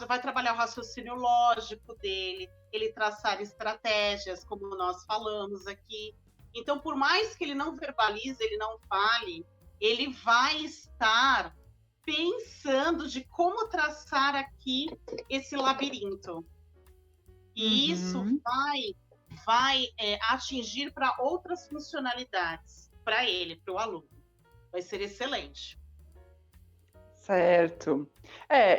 vai trabalhar o raciocínio lógico dele, ele traçar estratégias, como nós falamos aqui. Então, por mais que ele não verbalize, ele não fale, ele vai estar pensando de como traçar aqui esse labirinto. E isso vai atingir para outras funcionalidades para ele, para o aluno. Vai ser excelente. Certo.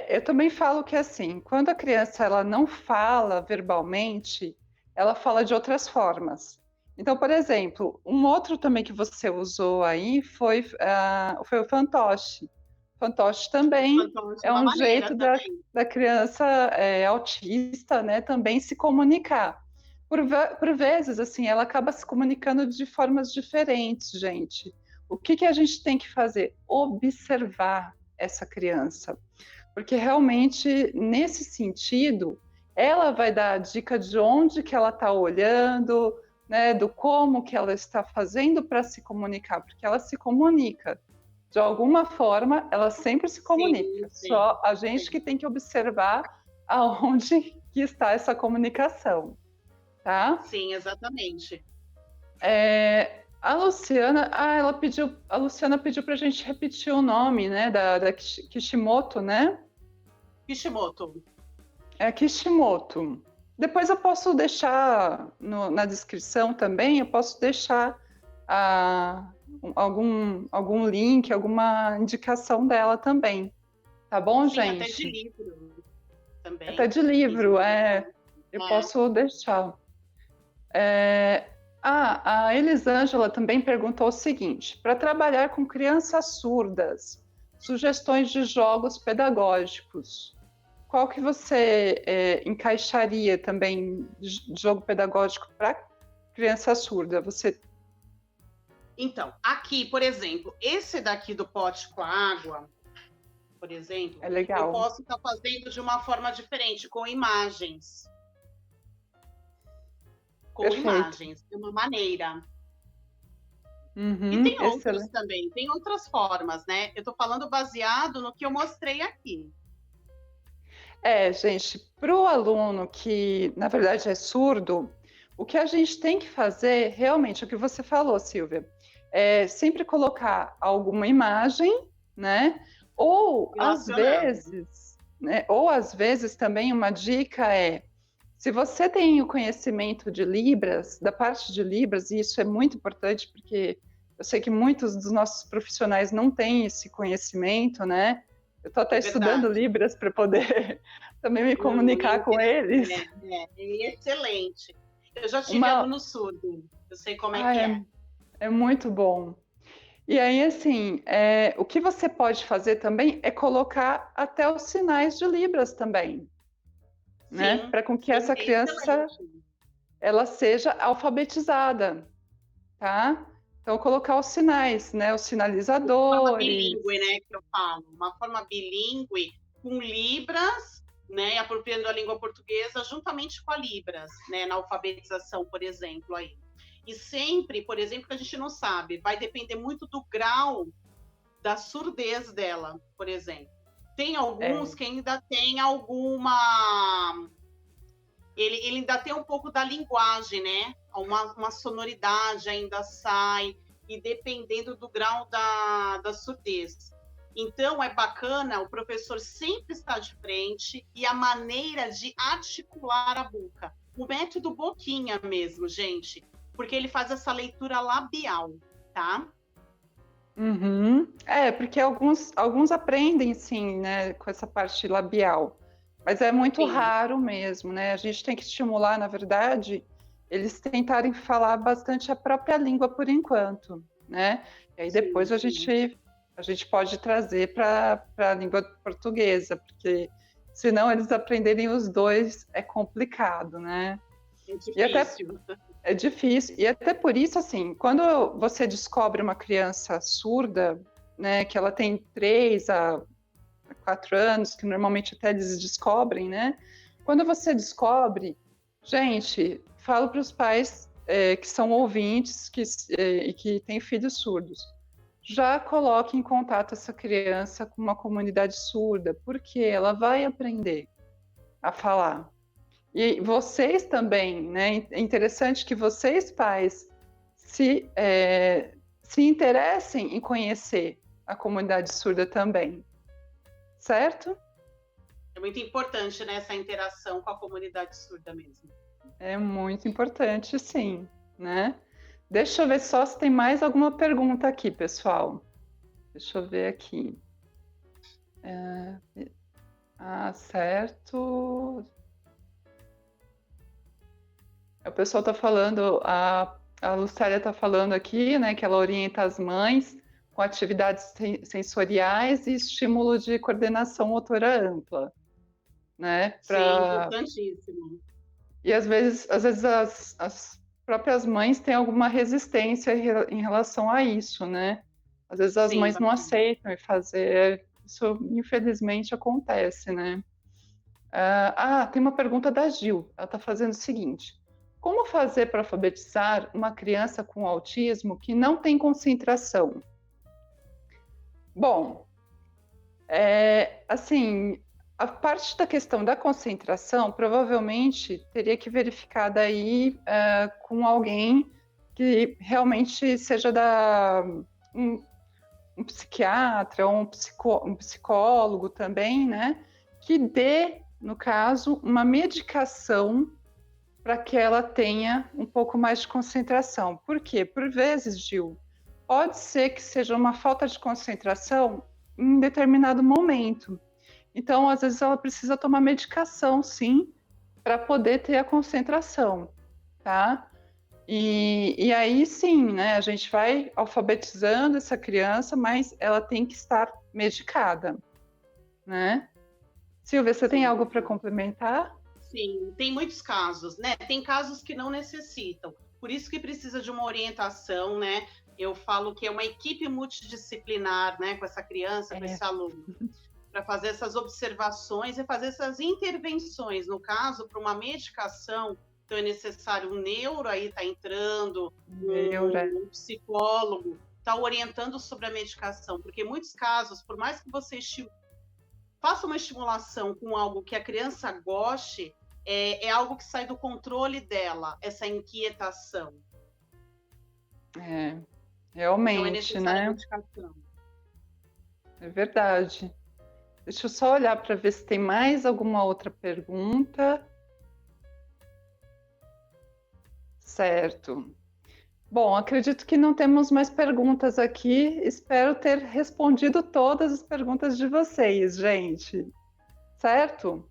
Eu também falo que assim, quando a criança ela não fala verbalmente, ela fala de outras formas. Então, por exemplo, um outro também que você usou aí foi o fantoche. Fantoche também é um jeito da criança autista, né, também se comunicar. Por vezes, assim, ela acaba se comunicando de formas diferentes, gente. O que a gente tem que fazer? Observar essa criança, porque realmente, nesse sentido, ela vai dar a dica de onde que ela está olhando, né, do como que ela está fazendo para se comunicar, porque ela se comunica. De alguma forma, ela sempre se comunica. Sim. Só a gente que tem que observar aonde que está essa comunicação, tá? Sim, exatamente. A Luciana, a Luciana pediu para a gente repetir o nome, né, da Kishimoto, né? Kishimoto. Kishimoto. Depois eu posso deixar na descrição também, eu posso deixar algum link, alguma indicação dela também. Tá bom, sim, gente? Até de livro também. Até de livro, eu posso deixar. A Elisângela também perguntou o seguinte: para trabalhar com crianças surdas, sugestões de jogos pedagógicos, qual que você encaixaria também de jogo pedagógico para criança surda? Então, aqui, por exemplo, esse daqui do pote com água, por exemplo, é legal. Eu posso estar fazendo de uma forma diferente, com imagens. Perfeito. Imagens, de uma maneira. E tem outros também, tem outras formas, né? Eu estou falando baseado no que eu mostrei aqui. Gente, para o aluno que, na verdade, é surdo, o que a gente tem que fazer, realmente, o que você falou, Silvia, é sempre colocar alguma imagem, né? Ou às vezes também uma dica se você tem o conhecimento de Libras, da parte de Libras, e isso é muito importante porque eu sei que muitos dos nossos profissionais não têm esse conhecimento, né? Eu estou até estudando Libras para poder também me comunicar com eles. É excelente. Eu já tive aluno surdo, eu sei como é que é. É muito bom. E aí, assim, o que você pode fazer também é colocar até os sinais de Libras também, né? Para com que essa criança ela seja alfabetizada, tá? Então, colocar os sinais, né? Os sinalizadores. Uma forma bilíngue, né? Que eu falo. Uma forma bilíngue com Libras, né? Apropriando a língua portuguesa juntamente com a Libras, né? Na alfabetização, por exemplo, aí. E sempre, por exemplo, que a gente não sabe, vai depender muito do grau da surdez dela, por exemplo. Tem alguns que ainda tem alguma... Ele ainda tem um pouco da linguagem, né? Uma sonoridade ainda sai, e dependendo do grau da surdez. Então, é bacana o professor sempre estar de frente e a maneira de articular a boca. O método boquinha mesmo, gente, porque ele faz essa leitura labial, tá? Porque alguns aprendem, sim, né, com essa parte labial. Mas é muito raro mesmo, né? A gente tem que estimular, na verdade, eles tentarem falar bastante a própria língua por enquanto, né? E aí depois a gente pode trazer para a língua portuguesa, porque senão eles aprenderem os dois é complicado, né? É difícil. É difícil. E até por isso, assim, quando você descobre uma criança surda, né, que ela tem 3 a 4 anos, que normalmente até eles descobrem, né? Quando você descobre, gente, falo para os pais que são ouvintes e que têm filhos surdos, já coloque em contato essa criança com uma comunidade surda, porque ela vai aprender a falar. E vocês também, né? É interessante que vocês, pais, se interessem em conhecer a comunidade surda também. Certo? É muito importante, né, essa interação com a comunidade surda mesmo. É muito importante, sim, né? Deixa eu ver só se tem mais alguma pergunta aqui, pessoal. Deixa eu ver aqui. Certo. O pessoal está falando, a Lucélia está falando aqui, né, que ela orienta as mães com atividades sensoriais e estímulo de coordenação motora ampla, né? Sim, importantíssimo. E às vezes as próprias mães têm alguma resistência em relação a isso, né? Às vezes as mães não aceitam fazer, isso infelizmente acontece, né? Tem uma pergunta da Gil, ela está fazendo o seguinte: como fazer para alfabetizar uma criança com autismo que não tem concentração? Bom, assim, a parte da questão da concentração provavelmente teria que verificar daí com alguém que realmente seja um psiquiatra ou um psicólogo também, né? Que dê, no caso, uma medicação para que ela tenha um pouco mais de concentração. Por quê? Por vezes, Gil, pode ser que seja uma falta de concentração em determinado momento. Então, às vezes, ela precisa tomar medicação, sim, para poder ter a concentração, tá? E aí, sim, né, a gente vai alfabetizando essa criança, mas ela tem que estar medicada, né? Silvia, você tem algo para complementar? Sim, tem muitos casos, né? Tem casos que não necessitam. Por isso que precisa de uma orientação, né? Eu falo que é uma equipe multidisciplinar, né, com essa criança, com esse aluno, para fazer essas observações e fazer essas intervenções. No caso, para uma medicação, então é necessário um neuro, aí está entrando, um psicólogo, está orientando sobre a medicação, porque em muitos casos, por mais que você faça uma estimulação com algo que a criança goste, é algo que sai do controle dela, essa inquietação. Realmente, então é necessária, né? A medicação. É verdade. Deixa eu só olhar para ver se tem mais alguma outra pergunta. Certo. Bom, acredito que não temos mais perguntas aqui. Espero ter respondido todas as perguntas de vocês, gente. Certo?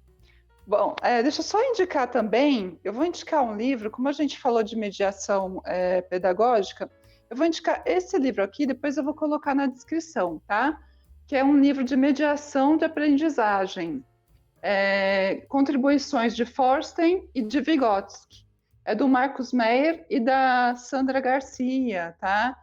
Bom, deixa eu só indicar também, eu vou indicar um livro, como a gente falou de mediação pedagógica, eu vou indicar esse livro aqui, depois eu vou colocar na descrição, tá? Que é um livro de mediação de aprendizagem, contribuições de Forsten e de Vygotsky. É do Marcos Meyer e da Sandra Garcia, tá?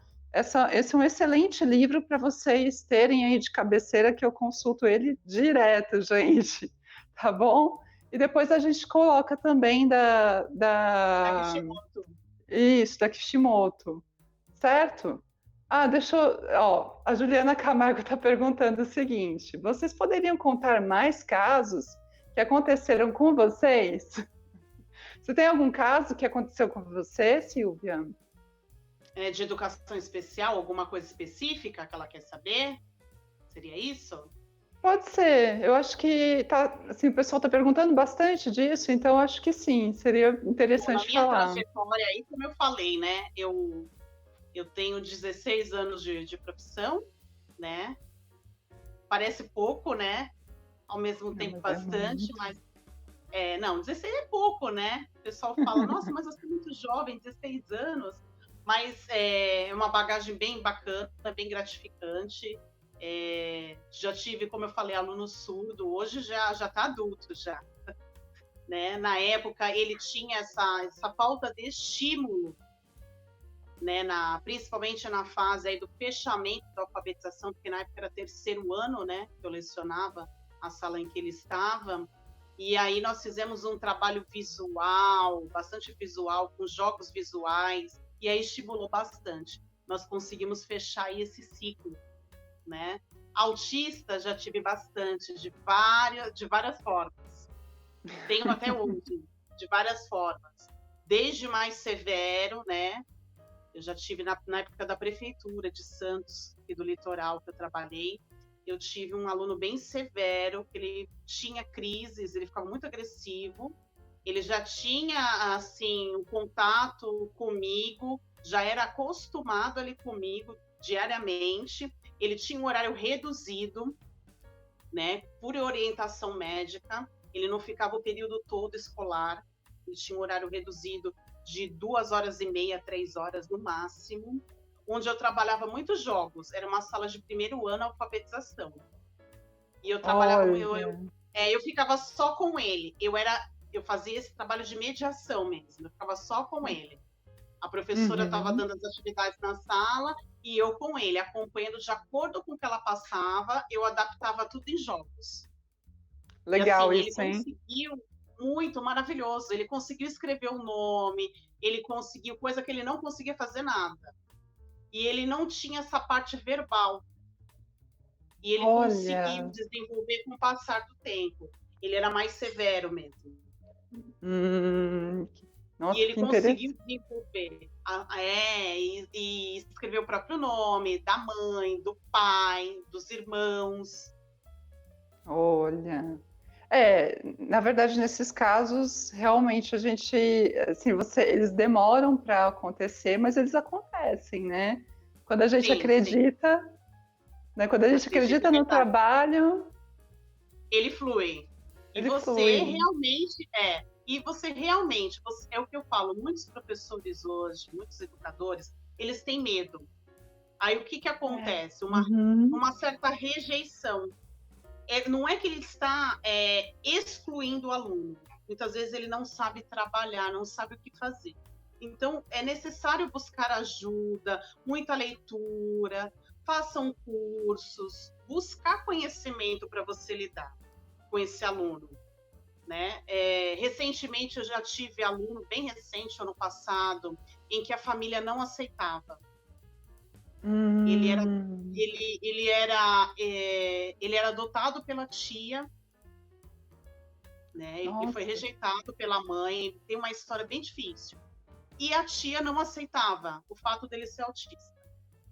Esse é um excelente livro para vocês terem aí de cabeceira, que eu consulto ele direto, gente, tá bom? E depois a gente coloca também Da Kishimoto. Isso, da Kishimoto, certo? Deixa eu... Ó, a Juliana Camargo está perguntando o seguinte: vocês poderiam contar mais casos que aconteceram com vocês? Você tem algum caso que aconteceu com você, Silvia? De educação especial, alguma coisa específica que ela quer saber? Seria isso? Pode ser. Eu acho que assim, o pessoal está perguntando bastante disso, então acho que sim, seria interessante falar. Na minha trajetória aí, como eu falei, né? Eu tenho 16 anos de profissão, né? Parece pouco, né? Ao mesmo tempo bastante, mas... não, 16 é pouco, né? O pessoal fala, nossa, mas você é muito jovem, 16 anos. Mas é uma bagagem bem bacana, bem gratificante. Já tive, como eu falei, aluno surdo, hoje já está adulto já. Né? Na época, ele tinha essa falta de estímulo, né? Principalmente na fase aí do fechamento da alfabetização, porque na época era terceiro ano, né? Que eu lecionava a sala em que ele estava. E aí nós fizemos um trabalho visual, bastante visual, com jogos visuais, e aí estimulou bastante. Nós conseguimos fechar aí esse ciclo, né? Autista já tive bastante, de várias formas. Tenho até hoje, de várias formas. Desde mais severo, né? Eu já tive na época da prefeitura de Santos e do litoral que eu trabalhei. Eu tive um aluno bem severo, que ele tinha crises, ele ficava muito agressivo. Ele já tinha, assim, um contato comigo, já era acostumado ali comigo diariamente. Ele tinha um horário reduzido, né, por orientação médica. Ele não ficava o período todo escolar. Ele tinha um horário reduzido de 2h30, 3 horas no máximo, onde eu trabalhava muitos jogos. Era uma sala de primeiro ano, alfabetização. E eu trabalhava... Eu ficava só com ele. Eu fazia esse trabalho de mediação mesmo. Eu ficava só com ele. A professora estava dando as atividades na sala e eu com ele, acompanhando de acordo com o que ela passava, eu adaptava tudo em jogos. Legal, e, assim, isso, ele conseguiu, muito maravilhoso. Ele conseguiu escrever o nome, ele conseguiu, coisa que ele não conseguia fazer nada. E ele não tinha essa parte verbal. E ele conseguiu desenvolver com o passar do tempo. Ele era mais severo mesmo. Nossa, e ele conseguiu desenvolver. E escrever o próprio nome, da mãe, do pai, dos irmãos. Olha... na verdade, nesses casos, realmente a gente, assim, eles demoram para acontecer, mas eles acontecem, né? Quando a gente acredita, né? Quando a gente acredita no trabalho, ele flui. E você realmente, é o que eu falo, muitos professores hoje, muitos educadores, eles têm medo. Aí o que acontece? Uma certa rejeição. Não é que ele está excluindo o aluno. Muitas vezes ele não sabe trabalhar, não sabe o que fazer. Então, é necessário buscar ajuda, muita leitura, façam cursos, buscar conhecimento para você lidar com esse aluno. Né? Recentemente, eu já tive aluno, bem recente, ano passado, em que a família não aceitava. Ele era adotado pela tia, né? Ele foi rejeitado pela mãe. Tem uma história bem difícil. E a tia não aceitava o fato dele ser autista.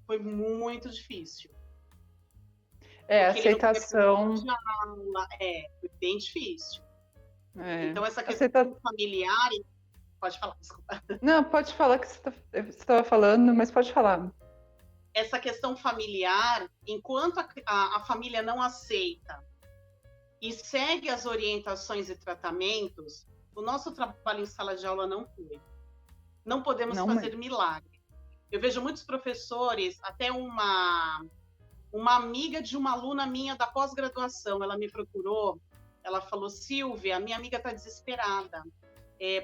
Foi muito difícil. A aceitação... foi bem difícil. Então, essa questão familiar... Pode falar, desculpa. Não, pode falar que você estava falando, mas pode falar. Essa questão familiar, enquanto a família não aceita, e segue as orientações e tratamentos, o nosso trabalho em sala de aula não flui. Não podemos Não fazer mesmo. milagre. Eu vejo muitos professores, até uma amiga de uma aluna minha da pós-graduação, ela me procurou, ela falou, Silvia, minha amiga está desesperada,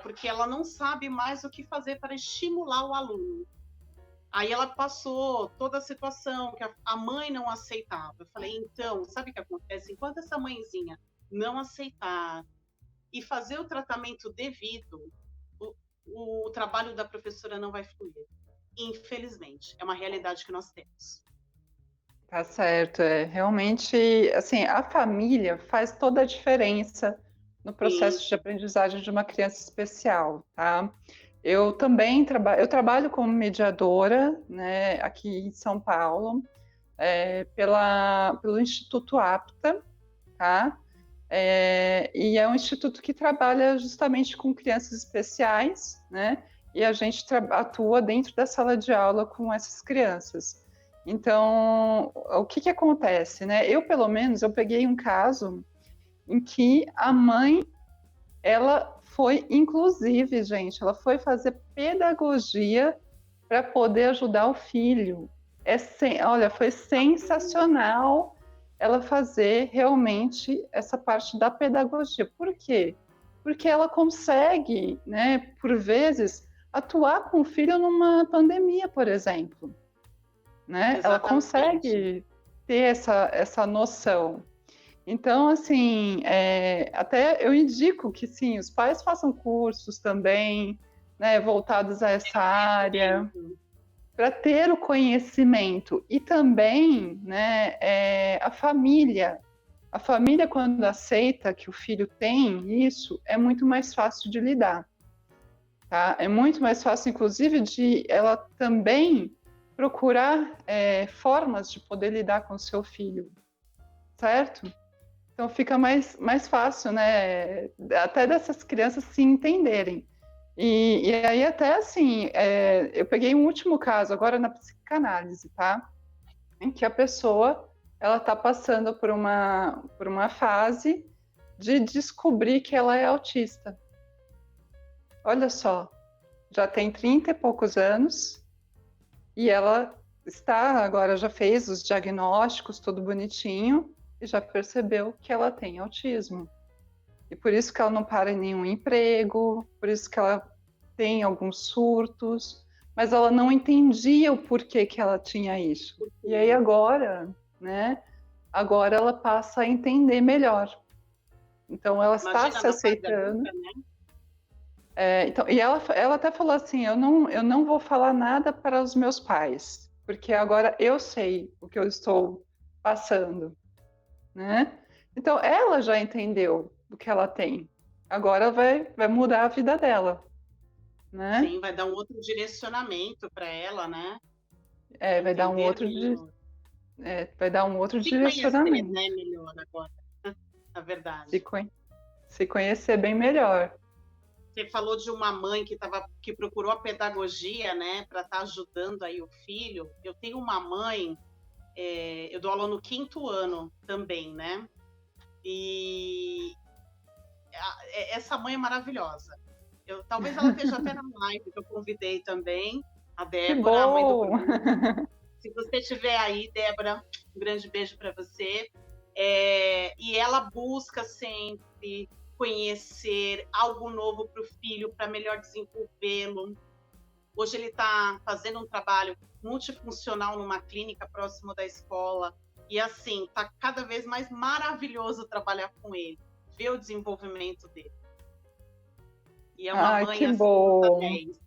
porque ela não sabe mais o que fazer para estimular o aluno. Aí ela passou toda a situação, que a mãe não aceitava. Eu falei, então, sabe o que acontece? Enquanto essa mãezinha não aceitar e fazer o tratamento devido, o trabalho da professora não vai fluir. Infelizmente, é uma realidade que nós temos. Tá certo, realmente, assim, a família faz toda a diferença no Sim, processo de aprendizagem de uma criança especial, tá? Eu também eu trabalho como mediadora, né, aqui em São Paulo, pelo Instituto APTA, tá? E é um instituto que trabalha justamente com crianças especiais, né? E a gente atua dentro da sala de aula com essas crianças. Então, o que acontece, né? Eu, pelo menos, eu peguei um caso em que a mãe, ela foi, inclusive, gente, ela foi fazer pedagogia para poder ajudar o filho. Olha, foi sensacional ela fazer realmente essa parte da pedagogia. Por quê? Porque ela consegue, né, por vezes, atuar com o filho numa pandemia, por exemplo. Né? Ela exatamente. consegue ter essa noção. Então, assim, até eu indico que sim, os pais façam cursos também, né, voltados a essa área, para ter o conhecimento. E também, né, a família. A família, quando aceita que o filho tem isso, é muito mais fácil de lidar. Tá? É muito mais fácil, inclusive, de ela também procurar formas de poder lidar com o seu filho, certo? Então fica mais fácil, né? Até dessas crianças se entenderem. E aí até assim, eu peguei um último caso agora na psicanálise, tá? Em que a pessoa ela está passando por uma fase de descobrir que ela é autista. Olha só, já tem 30 e poucos anos e ela agora já fez os diagnósticos, tudo bonitinho, e já percebeu que ela tem autismo. E por isso que ela não para em nenhum emprego, por isso que ela tem alguns surtos, mas ela não entendia o porquê que ela tinha isso. E aí agora, né? Agora ela passa a entender melhor. Então ela está Imagina se na fase aceitando. adulta, né? Então, e ela até falou assim: eu não vou falar nada para os meus pais, porque agora eu sei o que eu estou passando, né? Então, ela já entendeu o que ela tem. Agora vai mudar a vida dela, né? Sim, vai dar um outro direcionamento para ela, né? Vai dar Entender melhor. vai dar um outro Se conhecer, direcionamento. né, melhor agora, na Se, verdade. conhe- Se conhecer bem melhor. Você falou de uma mãe que procurou a pedagogia, né, para estar ajudando aí o filho. Eu tenho uma mãe, eu dou aula no 5º ano também, né? E essa mãe é maravilhosa. Talvez ela esteja até na live que eu convidei também, a Que Débora, a mãe do bom! Bruno. Se você estiver aí, Débora, um grande beijo para você. E ela busca sempre conhecer algo novo para o filho, para melhor desenvolvê-lo. Hoje ele está fazendo um trabalho multifuncional numa clínica próximo da escola. E assim, está cada vez mais maravilhoso trabalhar com ele, ver o desenvolvimento dele. E é uma Ai, mãe que assim, nota bom! 10.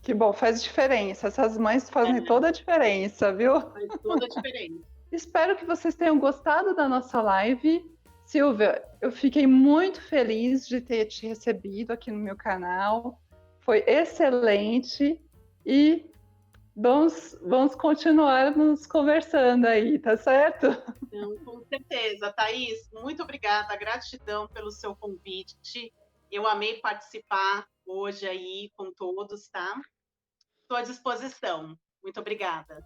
Que bom, faz diferença. Essas mães fazem toda a diferença, viu? Faz toda a diferença. Espero que vocês tenham gostado da nossa live. Silvia, eu fiquei muito feliz de ter te recebido aqui no meu canal. Foi excelente e vamos continuar nos conversando aí, tá certo? Então, com certeza. Thaís, muito obrigada, gratidão pelo seu convite. Eu amei participar hoje aí com todos, tá? Estou à disposição. Muito obrigada.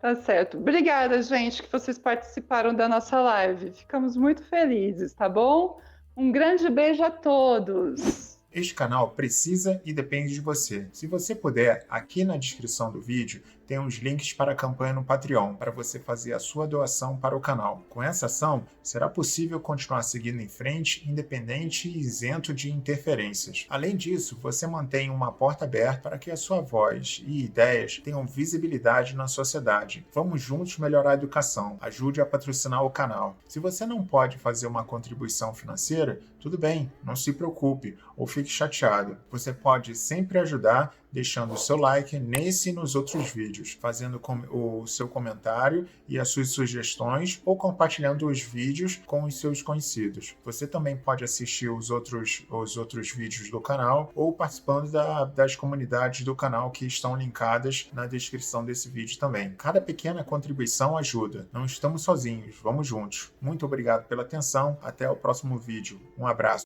Tá certo. Obrigada, gente, que vocês participaram da nossa live. Ficamos muito felizes, tá bom? Um grande beijo a todos. Este canal precisa e depende de você. Se você puder, aqui na descrição do vídeo tem os links para a campanha no Patreon, para você fazer a sua doação para o canal. Com essa ação, será possível continuar seguindo em frente, independente e isento de interferências. Além disso, você mantém uma porta aberta para que a sua voz e ideias tenham visibilidade na sociedade. Vamos juntos melhorar a educação. Ajude a patrocinar o canal. Se você não pode fazer uma contribuição financeira, tudo bem, não se preocupe ou fique chateado. Você pode sempre ajudar deixando o seu like nesse e nos outros vídeos, fazendo o seu comentário e as suas sugestões ou compartilhando os vídeos com os seus conhecidos. Você também pode assistir os outros vídeos do canal ou participando das comunidades do canal que estão linkadas na descrição desse vídeo também. Cada pequena contribuição ajuda. Não estamos sozinhos, vamos juntos. Muito obrigado pela atenção, até o próximo vídeo. Um abraço.